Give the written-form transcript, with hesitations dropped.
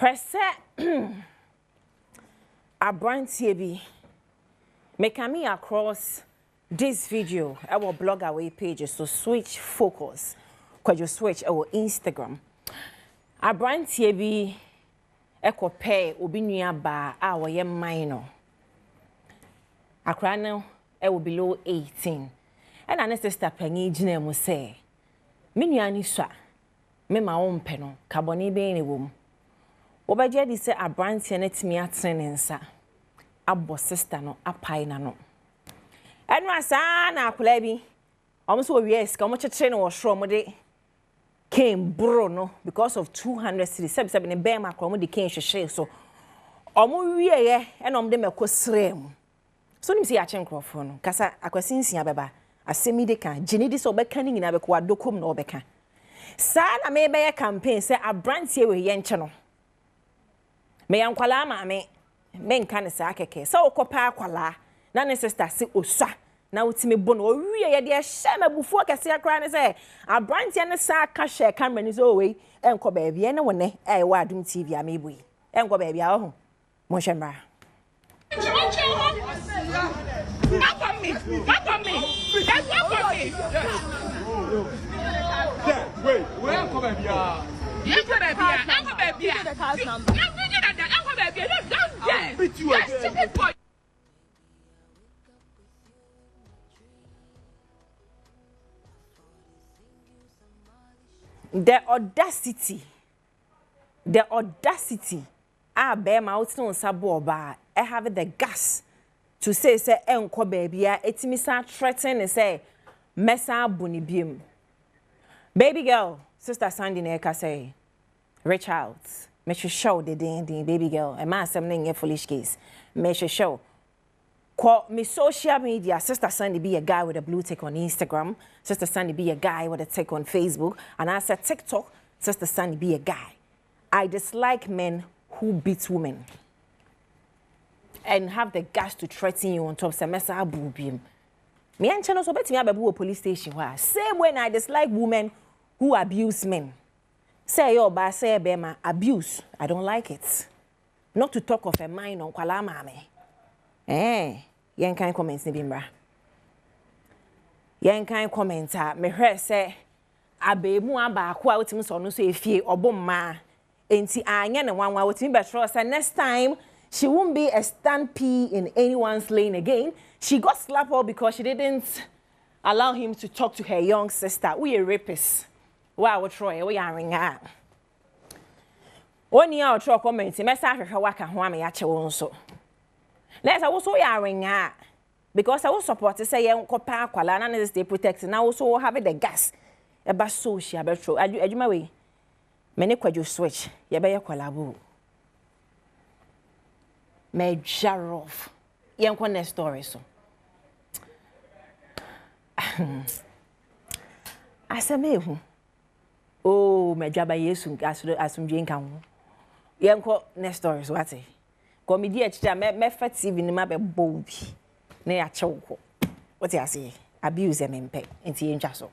Press a brand TV. Make me across this video our blog away pages so switch focus. Cause you switch our Instagram. A brand TV eko pay obi nua ba a woye minor. Akra no e will below 18. And an sister pengi gina mu say me nua ni so me ma wo mpe no kaboni be ni wom. Obaje di say abrantie na timi atene nsa abo sister no apai na no enu asa na akula bi omo so wie sika omo chechire no wo hro omo de came bro no because of 200 cities 77 ne be ma omo de came hwehwe so omo wie ye ena omo de mekosrem so nim si ya chenkrofo no kasa akwasinsia beba asemi de kan gini di so beka ni nyina beko adokom na obeka sa na me be ye campaign say abrantie we ye nche no me yankwala ma me nka ne sa keke sa okopa akwala na ne sister se osua na utime bo no owie ye de hye mabufu akese akra ne se abrantie ne sa ka hye camera ni so we enko ba bia ne wone wa Adom TV amebu enko ba bia ho mo hye mra Wait, where come baby? You come baby. I come baby. You the car's number. The audacity. I bear my out on Saboba. I have the gas to say enko baby. It's me start threatening and say messa bunny beam. Baby girl, sister Sandy Neka say, reach out. Me show the baby girl. A man something a foolish case. Me show. Call me social media. Sister Sandy be a guy with a blue tick on Instagram. Sister Sandy be a guy with a tick on Facebook. And I said TikTok. Sister Sandy be a guy. I dislike men who beat women and have the guts to threaten you on top. Semester abubim. Me and channel so bet me abebu police station. Same when I dislike women who abuse men. Say yo ba say bema abuse. I don't like it. Not to talk of a mind on kwala mame. Yen kan comments ni bimbra. Yen kan commenta me hwe say abemu aba akwa wotimi so no so efie obomma. Enti anya ne wanwa wotimi betro say next time she won't be a stampede in anyone's lane again. She got slapped up because she didn't allow him to talk to her young sister. We a rapist. Wow, Troy, we are ring out. 1 year or 2 comments, message her waka home yache wonso. Let's also ya ring out because I was support to say young copa kwala na stay protect. Now also have the gas. Eba social betro. Adu my way. Many kwadwo switch. Ye be ye kwala bu. Me jarof. Yen kwa next story so. Asamehu. Oh, me jaba Yesu asumdwe nka ho. Yenko next story so what? Comedy achicha me fa TV ni ma be bobi. Na ya chewo. What you say? Abuse me mpe. Enti entwa so.